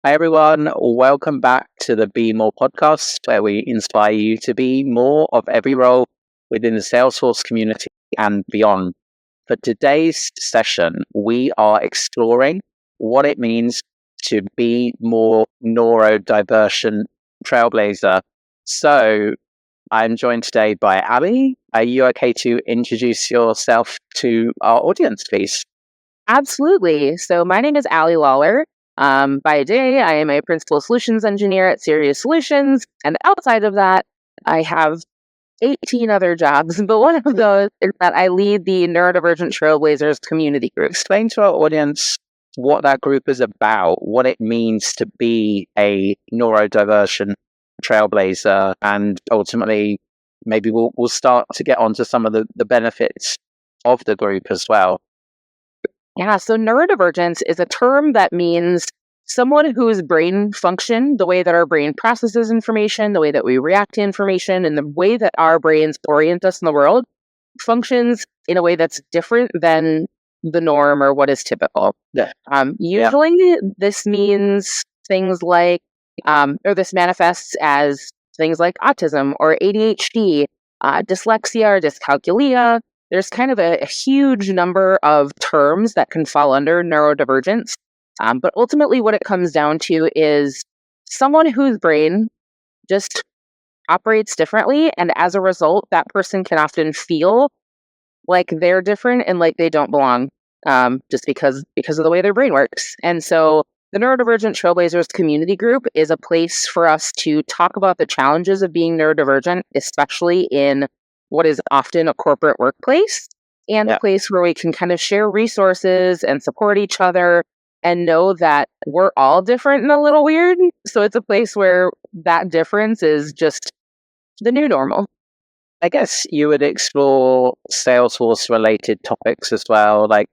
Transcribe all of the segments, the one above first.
Hi, everyone. Welcome back to the Be More podcast, where we inspire you to be more of every role within the Salesforce community and beyond. For today's session, we are exploring what it means to be more neurodivergent trailblazer. So I'm joined today by Abby. Are you okay to introduce yourself to our audience, please? Absolutely. So my name is Allie Lawler. By day, I am a principal solutions engineer at Serious Solutions. And outside of that, I have 18 other jobs. But one of those is that I lead the Neurodivergent Trailblazers community group. Explain to our audience what that group is about, what it means to be a neurodivergent trailblazer, and ultimately, maybe we'll start to get onto some of the benefits of the group as well. Yeah, so neurodivergence is a term that means someone whose brain function, the way that our brain processes information, the way that we react to information, and the way that our brains orient us in the world functions in a way that's different than the norm or what is typical. Yeah. Usually, this means things like, or this manifests as things like autism or ADHD, dyslexia or dyscalculia. There's kind of a huge number of terms that can fall under neurodivergence. But ultimately, what it comes down to is someone whose brain just operates differently. And as a result, that person can often feel like they're different and like they don't belong just because of the way their brain works. And so the Neurodivergent Trailblazers community group is a place for us to talk about the challenges of being neurodivergent, especially in what is often a corporate workplace, and a place where we can kind of share resources and support each other and know that we're all different and a little weird. So it's a place where that difference is just the new normal. I guess you would explore Salesforce related topics as well, like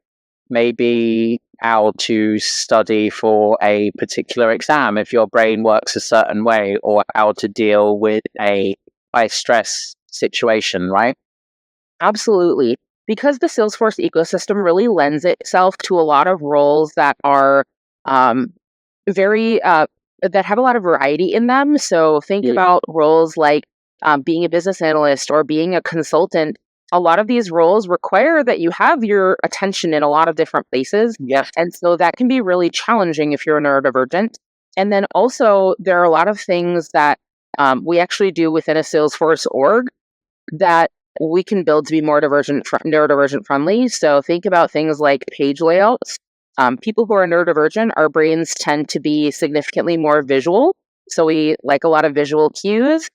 maybe how to study for a particular exam if your brain works a certain way, or how to deal with a high stress situation, right? Absolutely. Because the Salesforce ecosystem really lends itself to a lot of roles that are very, that have a lot of variety in them. So think about roles like being a business analyst or being a consultant. A lot of these roles require that you have your attention in a lot of different places. Yes. And so that can be really challenging if you're a neurodivergent. And then also, there are a lot of things that we actually do within a Salesforce org that we can build to be more neurodivergent friendly. So think about things like page layouts. People who are neurodivergent, our brains tend to be significantly more visual. So we like a lot of visual cues.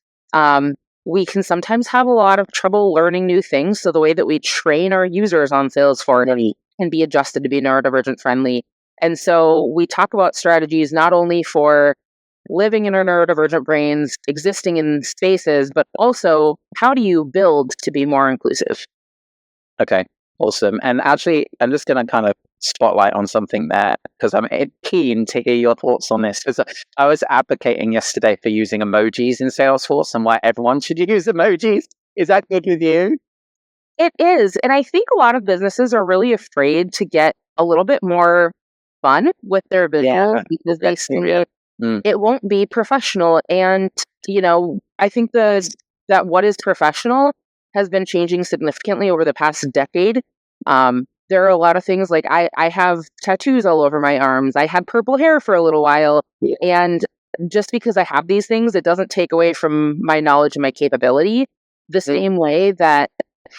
We can sometimes have a lot of trouble learning new things. So the way that we train our users on Salesforce can be adjusted to be neurodivergent friendly. And so we talk about strategies not only for living in our neurodivergent brains, existing in spaces, but also how do you build to be more inclusive? Okay, awesome. And actually, I'm just going to kind of spotlight on something there because I'm keen to hear your thoughts on this. Because I was advocating yesterday for using emojis in Salesforce and why everyone should use emojis. Is that good with you? It is. And I think a lot of businesses are really afraid to get a little bit more fun with their visuals because they think it won't be professional. And, I think that what is professional has been changing significantly over the past decade. There are a lot of things like I have tattoos all over my arms. I had purple hair for a little while. And just because I have these things, it doesn't take away from my knowledge and my capability. The same way that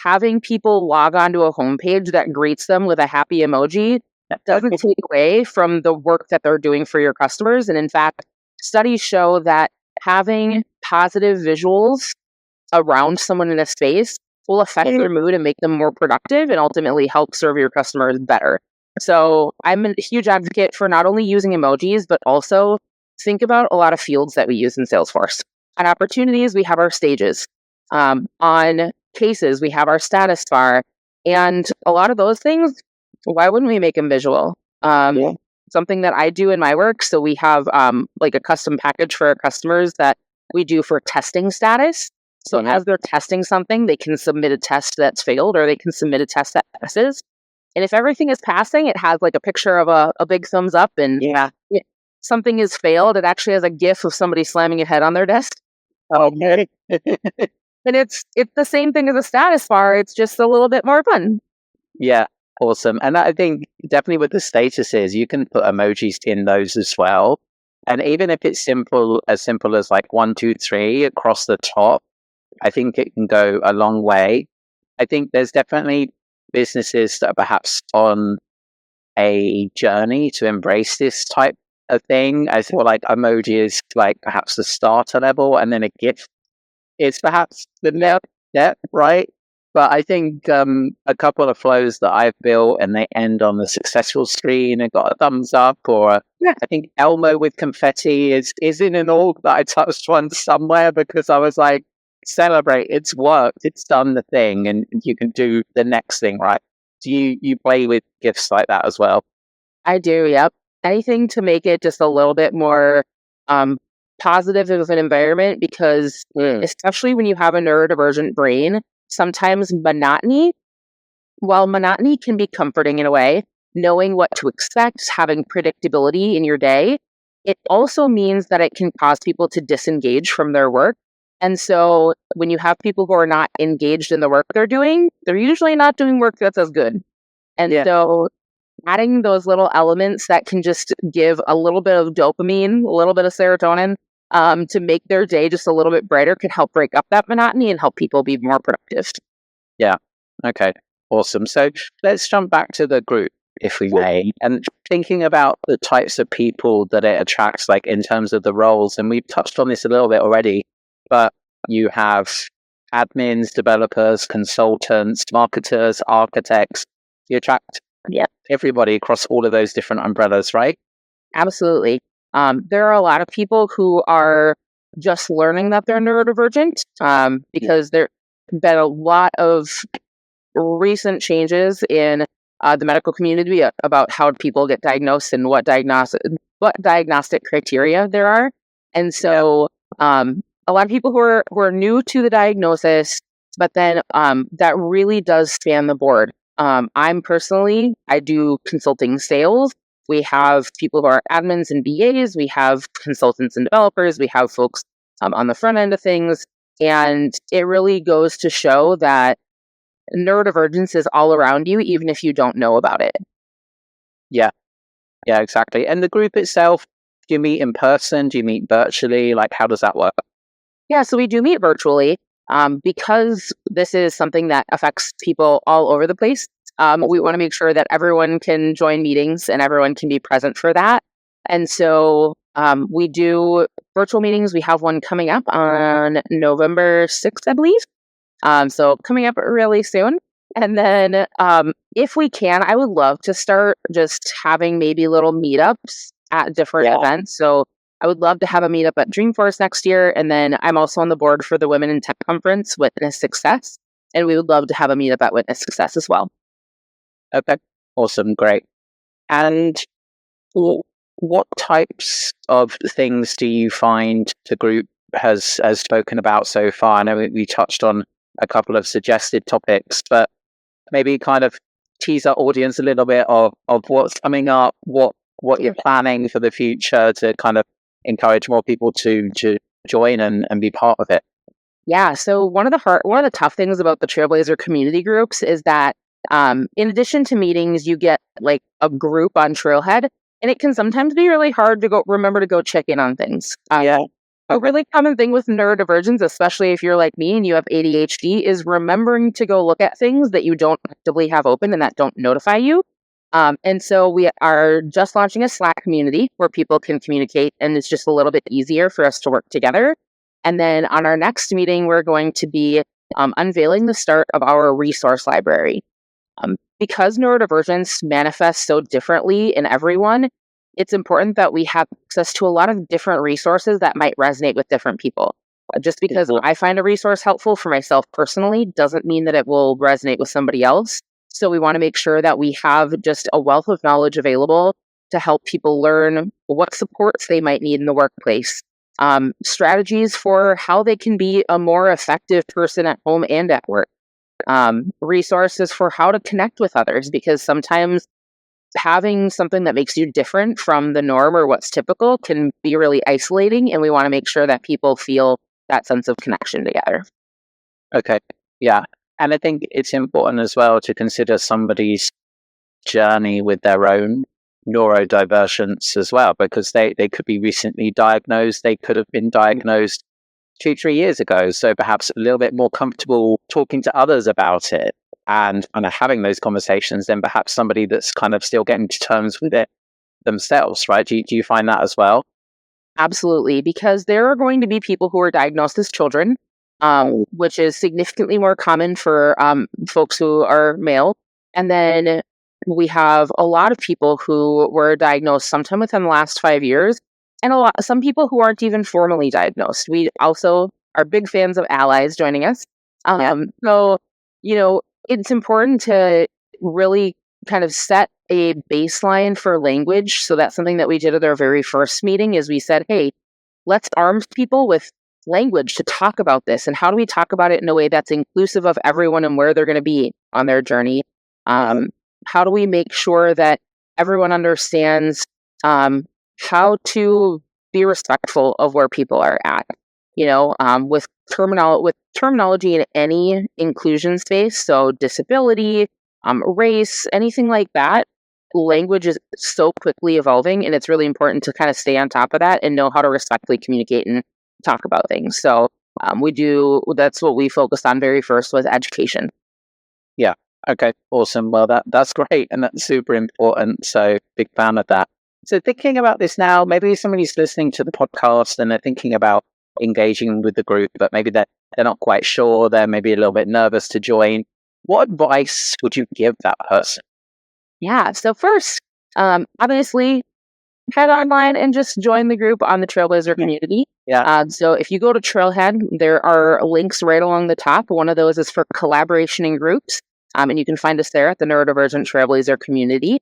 having people log onto a homepage that greets them with a happy emoji doesn't take away from the work that they're doing for your customers. And in fact, studies show that having positive visuals around someone in a space will affect their mood and make them more productive and ultimately help serve your customers better. So I'm a huge advocate for not only using emojis, but also think about a lot of fields that we use in Salesforce. On opportunities, we have our stages. On cases, we have our status bar. And a lot of those things, why wouldn't we make them visual? Something that I do in my work. So we have like a custom package for our customers that we do for testing status. So as they're testing something, they can submit a test that's failed or they can submit a test that passes. And if everything is passing, it has like a picture of a big thumbs up. And something has failed, it actually has a GIF of somebody slamming a head on their desk. Okay. And it's the same thing as a status bar. It's just a little bit more fun. Yeah, awesome. And I think definitely with the statuses, you can put emojis in those as well. And even if it's simple as like 1, 2, 3 across the top, I think it can go a long way. I think there's definitely businesses that are perhaps on a journey to embrace this type of thing. I feel like emoji is like perhaps the starter level, and then a GIF is perhaps the next step, right? But I think a couple of flows that I've built and they end on the successful screen and got a thumbs up, or I think Elmo with confetti is in an org that I touched on somewhere because I was like, celebrate, it's worked, it's done the thing, and you can do the next thing, right? Do you play with gifts like that as well? I do, yep. Anything to make it just a little bit more positive of an environment, because especially when you have a neurodivergent brain, sometimes while monotony can be comforting in a way, knowing what to expect, having predictability in your day, it also means that it can cause people to disengage from their work. And so when you have people who are not engaged in the work they're doing, they're usually not doing work that's as good. And so adding those little elements that can just give a little bit of dopamine, a little bit of serotonin, to make their day just a little bit brighter could help break up that monotony and help people be more productive. Yeah. Okay. Awesome. So let's jump back to the group, if we may, and thinking about the types of people that it attracts, like in terms of the roles. And we've touched on this a little bit already, but you have admins, developers, consultants, marketers, architects. You attract everybody across all of those different umbrellas, right? Absolutely. There are a lot of people who are just learning that they're neurodivergent, because there have been a lot of recent changes in the medical community about how people get diagnosed and what diagnostic criteria there are. And so a lot of people who are new to the diagnosis, but then that really does span the board. I do consulting sales. We have people who are admins and BAs. We have consultants and developers. We have folks on the front end of things. And it really goes to show that neurodivergence is all around you, even if you don't know about it. Yeah, exactly. And the group itself, do you meet in person? Do you meet virtually? Like, how does that work? Yeah, so we do meet virtually. Because this is something that affects people all over the place. We want to make sure that everyone can join meetings and everyone can be present for that. And so we do virtual meetings. We have one coming up on November 6th, I believe. So coming up really soon. And then if we can, I would love to start just having maybe little meetups at different events. So I would love to have a meetup at Dreamforce next year. And then I'm also on the board for the Women in Tech Conference, Witness Success. And we would love to have a meetup at Witness Success as well. Okay. Awesome. Great. And what types of things do you find the group has spoken about so far? I know we touched on a couple of suggested topics, but maybe kind of tease our audience a little bit of what's coming up, what you're planning for the future to kind of encourage more people to join and be part of it. Yeah. So one of the tough things about the Trailblazer community groups is that in addition to meetings, you get like a group on Trailhead, and it can sometimes be really hard to remember to go check in on things. A really common thing with neurodivergence, especially if you're like me and you have ADHD, is remembering to go look at things that you don't actively have open and that don't notify you. And so we are just launching a Slack community where people can communicate, and it's just a little bit easier for us to work together. And then on our next meeting, we're going to be unveiling the start of our resource library. Because neurodivergence manifests so differently in everyone, it's important that we have access to a lot of different resources that might resonate with different people. Just because I find a resource helpful for myself personally doesn't mean that it will resonate with somebody else. So we want to make sure that we have just a wealth of knowledge available to help people learn what supports they might need in the workplace, strategies for how they can be a more effective person at home and at work, resources for how to connect with others, because sometimes having something that makes you different from the norm or what's typical can be really isolating, and we want to make sure that people feel that sense of connection together. Okay. Yeah. And I think it's important as well to consider somebody's journey with their own neurodivergence as well, because they could be recently diagnosed. They could have been diagnosed 2-3 years ago. So perhaps a little bit more comfortable talking to others about it and kind of having those conversations than perhaps somebody that's kind of still getting to terms with it themselves, right? Do you find that as well? Absolutely, because there are going to be people who are diagnosed as children, which is significantly more common for folks who are male. And then we have a lot of people who were diagnosed sometime within the last 5 years, and some people who aren't even formally diagnosed. We also are big fans of allies joining us. So, it's important to really kind of set a baseline for language. So that's something that we did at our very first meeting is we said, hey, let's arm people with language to talk about this. And how do we talk about it in a way that's inclusive of everyone and where they're going to be on their journey? How do we make sure that everyone understands how to be respectful of where people are at? With terminology in any inclusion space, so disability, race, anything like that, language is so quickly evolving, and it's really important to kind of stay on top of that and know how to respectfully communicate and talk about things. So that's what we focused on very first was education. Yeah. Okay. Awesome. Well, that's great. And that's super important. So big fan of that. So thinking about this now, maybe somebody's listening to the podcast and they're thinking about engaging with the group, but maybe they're not quite sure. They're maybe a little bit nervous to join. What advice would you give that person? Yeah. So first, obviously, head online and just join the group on the Trailblazer community. Yeah. So if you go to Trailhead, there are links right along the top. One of those is for collaboration in groups. And you can find us there at the Neurodivergent Trailblazer community.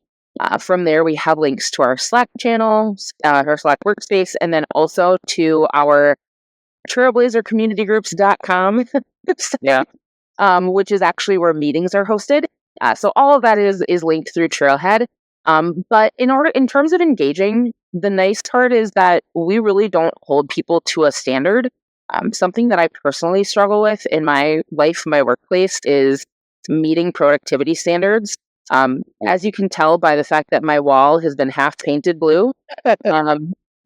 From there, we have links to our Slack channel, our Slack workspace, and then also to our trailblazercommunitygroups.com Yeah. which is actually where meetings are hosted. So all of that is linked through Trailhead. But in terms of engaging, the nice part is that we really don't hold people to a standard. Something that I personally struggle with in my life, my workplace, is meeting productivity standards. As you can tell by the fact that my wall has been half painted blue,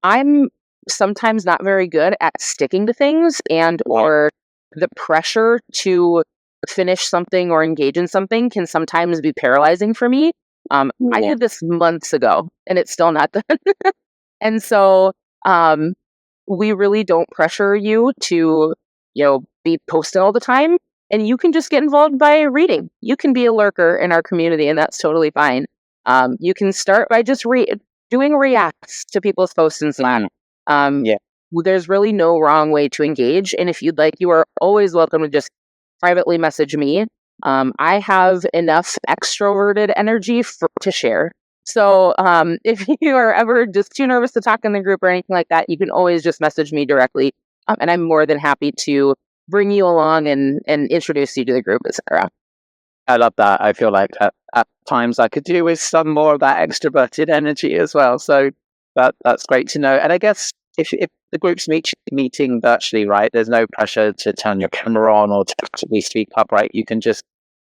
I'm sometimes not very good at sticking to things or the pressure to finish something or engage in something can sometimes be paralyzing for me. I did this months ago and it's still not done. And so we really don't pressure you to, be posted all the time. And you can just get involved by reading. You can be a lurker in our community, and that's totally fine. You can start by just doing reacts to people's posts in Slack. There's really no wrong way to engage. And if you'd like, you are always welcome to just privately message me. I have enough extroverted energy to share. So if you are ever just too nervous to talk in the group or anything like that, you can always just message me directly. And I'm more than happy to bring you along and introduce you to the group, etc. I love that. I feel like at times I could do with some more of that extroverted energy as well. So that's great to know. And I guess if the group's meeting virtually, right, there's no pressure to turn your camera on or to actually speak up, right? You can just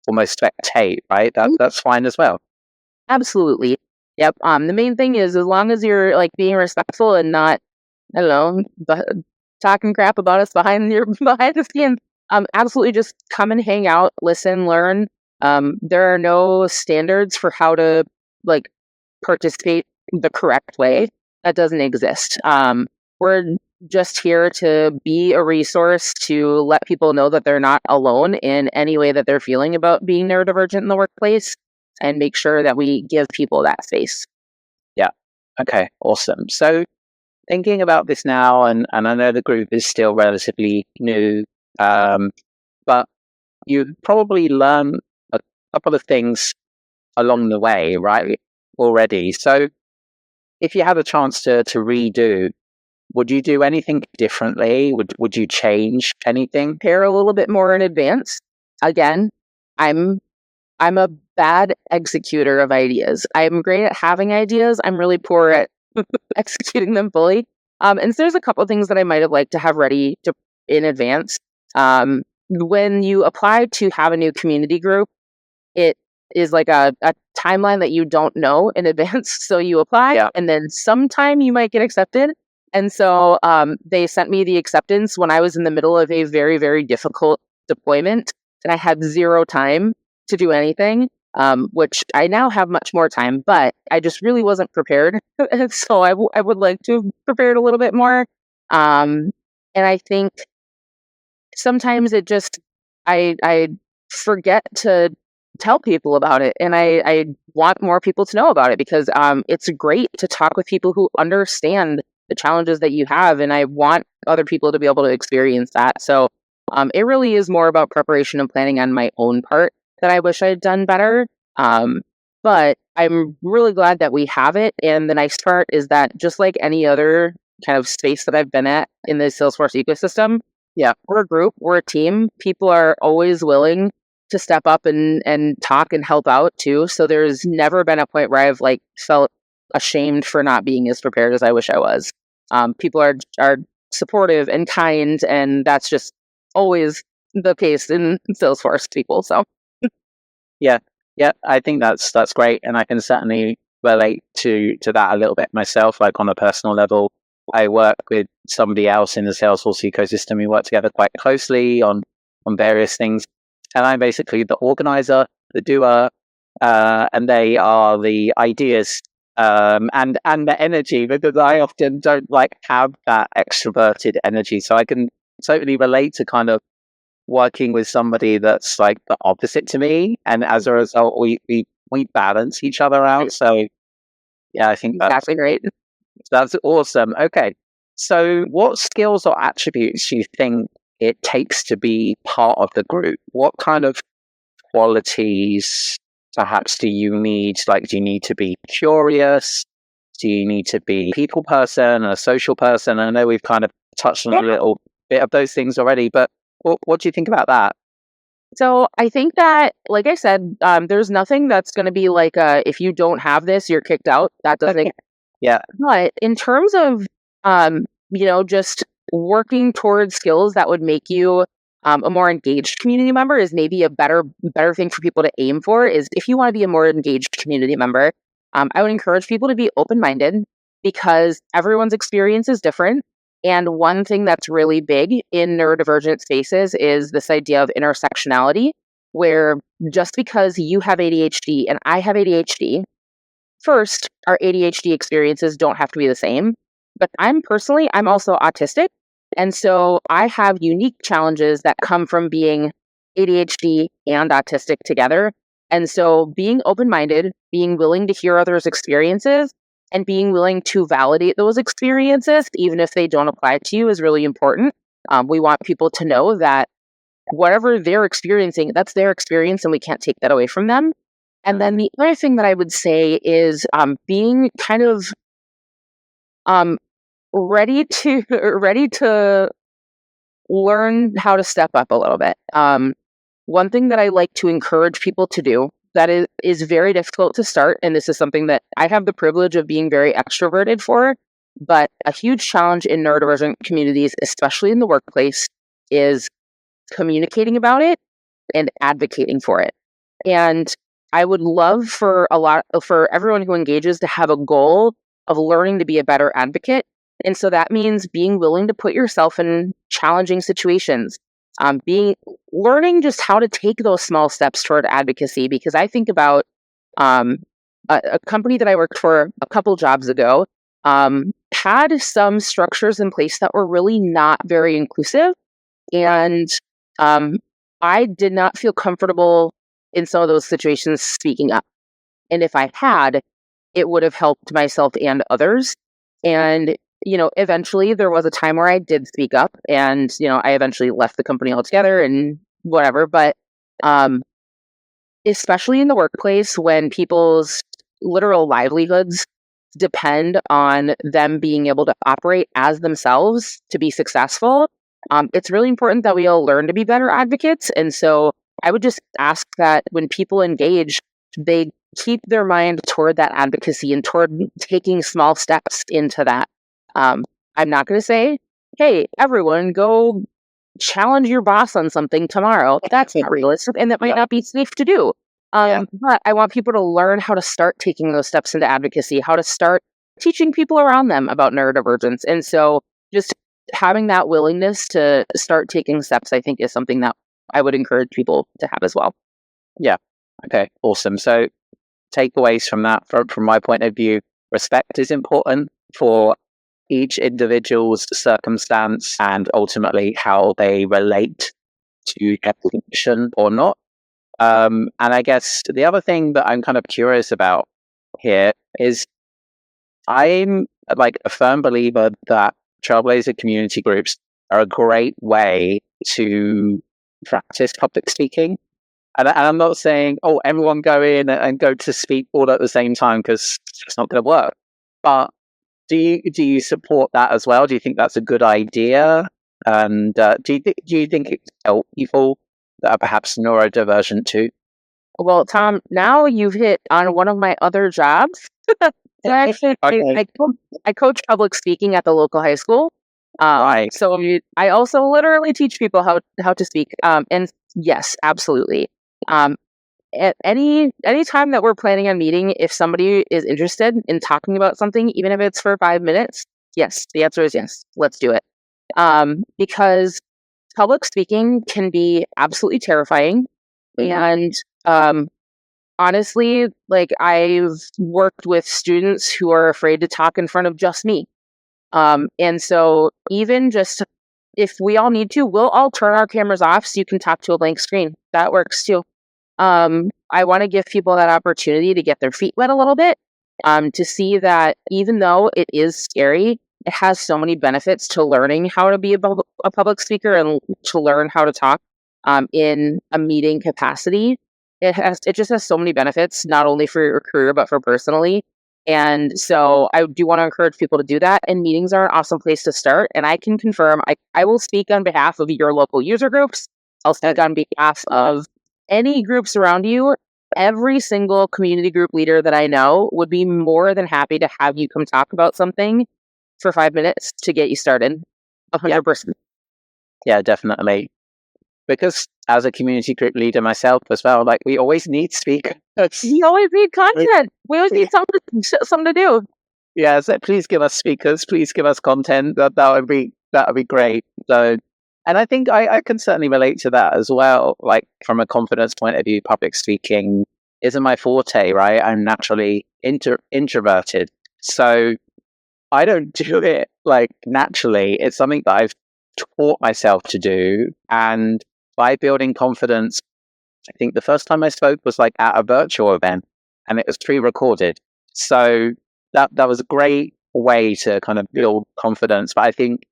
almost spectate, right? That's fine as well. Absolutely. Yep. The main thing is as long as you're like being respectful and not, I don't know, talking crap about us behind the scenes. Absolutely, just come and hang out, listen, learn. There are no standards for how to participate the correct way. That doesn't exist. We're just here to be a resource to let people know that they're not alone in any way that they're feeling about being neurodivergent in the workplace, and make sure that we give people that space. Yeah. Okay. Awesome. So thinking about this now, and I know the group is still relatively new, but you probably learn a couple of things along the way, right? Already. So if you had a chance to redo, would you do anything differently? Would you change anything? Prepare a little bit more in advance. Again, I'm a bad executor of ideas. I'm great at having ideas. I'm really poor at executing them fully. And so there's a couple of things that I might have liked to have ready in advance. When you apply to have a new community group, it is like a timeline that you don't know in advance. So you apply, and then sometime you might get accepted. And so they sent me the acceptance when I was in the middle of a very, very difficult deployment, and I had zero time to do anything, which I now have much more time, but I just really wasn't prepared. So I would like to have prepared a little bit more. And I think sometimes it just, I forget to tell people about it, and I want more people to know about it because it's great to talk with people who understand the challenges that you have, and I want other people to be able to experience that. So it really is more about preparation and planning on my own part that I wish I had done better. But I'm really glad that we have it. And the nice part is that just like any other kind of space that I've been at in the Salesforce ecosystem, we're a group, we're a team. People are always willing to step up and talk and help out too. So there's never been a point where I've like felt ashamed for not being as prepared as I wish I was. People are supportive and kind, and that's just always the case in Salesforce people. So yeah, I think that's great, and I can certainly relate to that a little bit myself. Like on a personal level, I work with somebody else in the Salesforce ecosystem. We work together quite closely on various things, and I'm basically the organizer, the doer, and they are the ideas and the energy, because I often don't like have that extroverted energy. So I can totally relate to kind of working with somebody that's like the opposite to me, and as a result, we balance each other out. So yeah, I think that's great. That's awesome. Okay, so what skills or attributes do you think it takes to be part of the group? What kind of qualities perhaps do you need? Like, do you need to be curious? Do you need to be a people person, a social person? I know we've kind of touched on a little bit of those things already, but what do you think about that? So I think that, like I said, there's nothing that's going to be like, if you don't have this, you're kicked out. That doesn't. Yeah. But in terms of, just working towards skills that would make you a more engaged community member is maybe a better thing for people to aim for. Is if you want to be a more engaged community member, I would encourage people to be open-minded because everyone's experience is different. And one thing that's really big in neurodivergent spaces is this idea of intersectionality, where just because you have ADHD and I have ADHD, first, our ADHD experiences don't have to be the same. But I'm also autistic. And so I have unique challenges that come from being ADHD and autistic together. And so being open-minded, being willing to hear others' experiences, and being willing to validate those experiences, even if they don't apply to you, is really important. We want people to know that whatever they're experiencing, that's their experience, and we can't take that away from them. And then the other thing that I would say is being kind of ready to learn how to step up a little bit. One thing that I like to encourage people to do that is very difficult to start, and this is something that I have the privilege of being very extroverted for, but a huge challenge in neurodivergent communities, especially in the workplace, is communicating about it and advocating for it. And I would love for everyone who engages to have a goal of learning to be a better advocate. And so that means being willing to put yourself in challenging situations, learning just how to take those small steps toward advocacy. Because I think about a company that I worked for a couple jobs ago had some structures in place that were really not very inclusive. And I did not feel comfortable in some of those situations speaking up. And if I had, it would have helped myself and others. And, eventually there was a time where I did speak up, and, I eventually left the company altogether and whatever. But especially in the workplace, when people's literal livelihoods depend on them being able to operate as themselves to be successful, it's really important that we all learn to be better advocates. And so I would just ask that when people engage, they keep their mind toward that advocacy and toward taking small steps into that. I'm not going to say, hey, everyone, go challenge your boss on something tomorrow. That's not realistic, and that might not be safe to do. But I want people to learn how to start taking those steps into advocacy, how to start teaching people around them about neurodivergence. And so just having that willingness to start taking steps, I think, is something that I would encourage people to have as well. Yeah. Okay. Awesome. So takeaways from that, from my point of view, respect is important for each individual's circumstance and ultimately how they relate to their condition or not. And I guess the other thing that I'm kind of curious about here is I'm like a firm believer that Trailblazer community groups are a great way to practice public speaking. And I'm not saying, oh, everyone go in and go to speak all at the same time, because it's not going to work. But do you support that as well? Do you think that's a good idea? And do you think it can help people that are perhaps neurodivergent too? Well, Tom, now you've hit on one of my other jobs. So actually, Okay. I coach public speaking at the local high school. Right. So I also literally teach people how to speak. And yes, absolutely. At any time that we're planning on meeting, if somebody is interested in talking about something, even if it's for 5 minutes, yes, the answer is yes. Let's do it. Because public speaking can be absolutely terrifying, and honestly, like, I've worked with students who are afraid to talk in front of just me. And so even just if we all need to, we'll all turn our cameras off so you can talk to a blank screen. That works too. I want to give people that opportunity to get their feet wet a little bit, to see that even though it is scary, it has so many benefits to learning how to be a public speaker and to learn how to talk in a meeting capacity. It just has so many benefits, not only for your career, but for personally. And so I do want to encourage people to do that. And meetings are an awesome place to start. And I can confirm I will speak on behalf of your local user groups. I'll speak on behalf of any groups around you. Every single community group leader that I know would be more than happy to have you come talk about something for 5 minutes to get you started. 100%. Yeah, definitely. Because as a community group leader myself as well, like, we always need speakers. You always need content. We always need something to do. Yeah, so please give us speakers. Please give us content. That would be great. So, and I think I can certainly relate to that as well. Like, from a confidence point of view, public speaking isn't my forte, right? I'm naturally introverted, so I don't do it like naturally. It's something that I've taught myself to do, and by building confidence, I think the first time I spoke was like at a virtual event, and it was pre-recorded. So that was a great way to kind of build confidence. But I think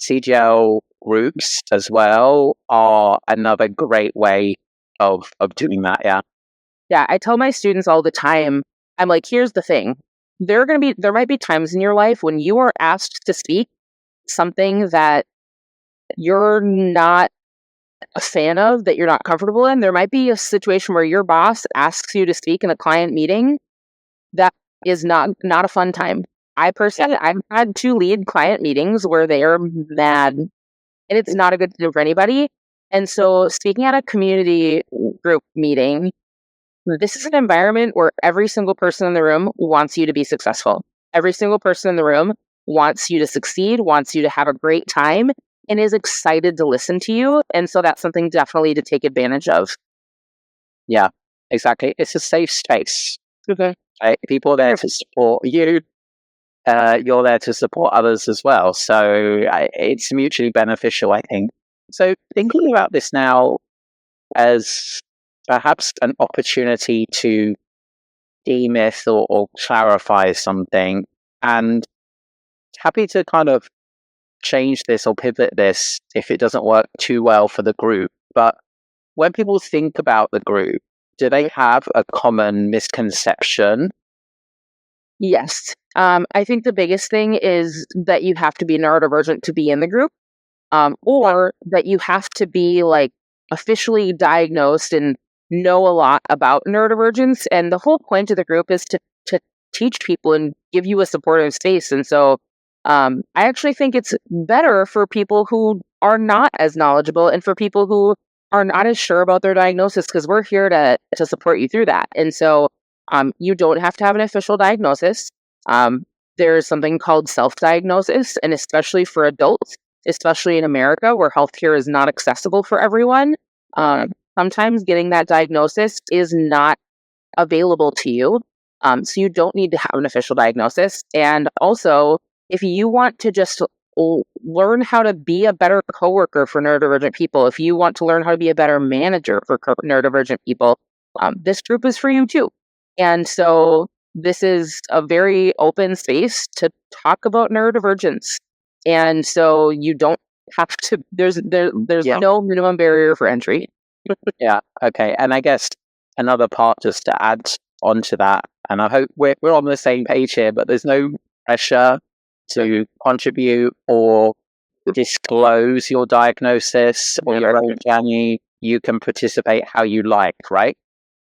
CGL groups as well are another great way of doing that. Yeah. Yeah, I tell my students all the time, I'm like, here's the thing. There might be times in your life when you are asked to speak something that you're not a fan of, that you're not comfortable in. There might be a situation where your boss asks you to speak in a client meeting. That is not a fun time. I've had to lead client meetings where they are mad, and it's not a good thing for anybody. And so speaking at a community group meeting, this is an environment where every single person in the room wants you to be successful. Every single person in the room wants you to succeed, wants you to have a great time, and is excited to listen to you. And so that's something definitely to take advantage of. Yeah, exactly. It's a safe space. Okay. Right? People are there to support you. You're there to support others as well. So it's mutually beneficial, I think. So thinking about this now as perhaps an opportunity to demyth or clarify something, and happy to kind of change this or pivot this if it doesn't work too well for the group. But when people think about the group, do they have a common misconception? Yes. I think the biggest thing is that you have to be neurodivergent to be in the group, or that you have to be like officially diagnosed and know a lot about neurodivergence. And the whole point of the group is to teach people and give you a supportive space. And so I actually think it's better for people who are not as knowledgeable and for people who are not as sure about their diagnosis, because we're here to support you through that. And so you don't have to have an official diagnosis. There's something called self-diagnosis, and especially for adults, especially in America where healthcare is not accessible for everyone, sometimes getting that diagnosis is not available to you. So you don't need to have an official diagnosis. And also, if you want to just learn how to be a better coworker for neurodivergent people, if you want to learn how to be a better manager for neurodivergent people, this group is for you too. And so this is a very open space to talk about neurodivergence. And so you don't have to, there's no minimum barrier for entry. Yeah. Okay. And I guess another part just to add onto that, and I hope we're on the same page here, but there's no pressure to contribute or disclose your diagnosis or your own journey. You can participate how you like, right?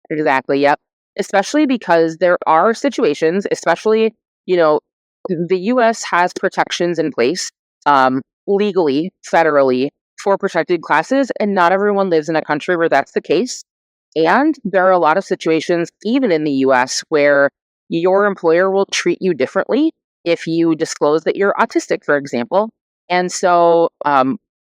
Exactly. Yep. Especially because there are situations, especially, the US has protections in place, legally, federally, for protected classes, and not everyone lives in a country where that's the case. And there are a lot of situations, even in the US, where your employer will treat you differently if you disclose that you're autistic, for example. And so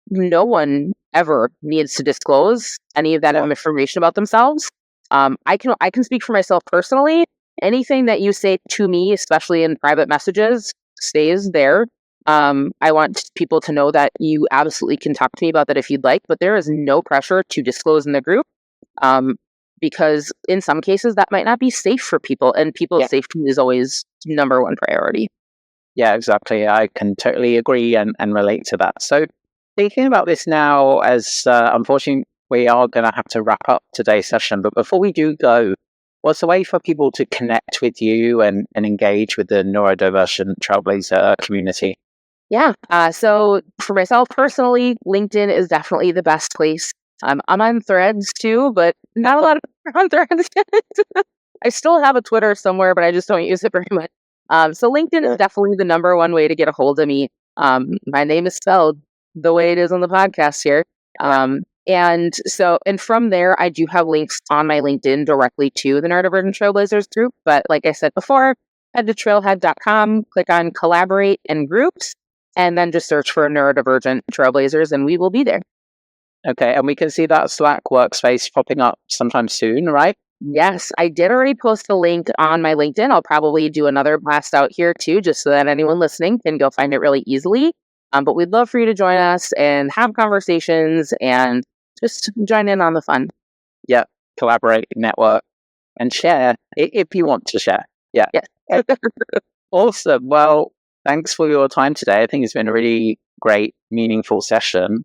no one ever needs to disclose any of that information about themselves. I can speak for myself personally. Anything that you say to me, especially in private messages, stays there. I want people to know that you absolutely can talk to me about that if you'd like, but there is no pressure to disclose in the group. Because in some cases that might not be safe for people, and people's safety is always number one priority. Yeah, exactly. I can totally agree and relate to that. So thinking about this now, as unfortunately we are going to have to wrap up today's session, but before we do go, what's a way for people to connect with you and engage with the Neurodivergent Trailblazer community? Yeah. So for myself personally, LinkedIn is definitely the best place. I'm on Threads too, but not a lot of people on Threads. I still have a Twitter somewhere, but I just don't use it very much. So LinkedIn is definitely the number one way to get a hold of me. My name is spelled the way it is on the podcast here. And from there, I do have links on my LinkedIn directly to the Neurodivergent Trailblazers group. But like I said before, head to trailhead.com, click on collaborate and groups, and then just search for Neurodivergent Trailblazers, and we will be there. Okay, and we can see that Slack workspace popping up sometime soon, right? Yes, I did already post the link on my LinkedIn. I'll probably do another blast out here too, just so that anyone listening can go find it really easily. But we'd love for you to join us and have conversations and just join in on the fun. Yeah, collaborate, network, and share if you want to share. Yeah. Yes. Awesome. Well, thanks for your time today. I think it's been a really great, meaningful session.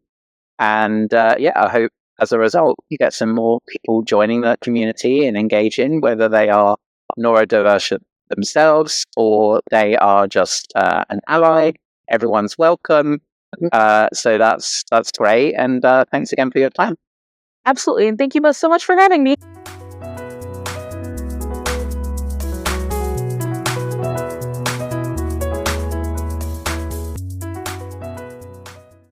And I hope as a result, you get some more people joining the community and engaging, whether they are neurodivergent themselves or they are just an ally. Everyone's welcome. So that's great. And thanks again for your time. Absolutely. And thank you both so much for having me.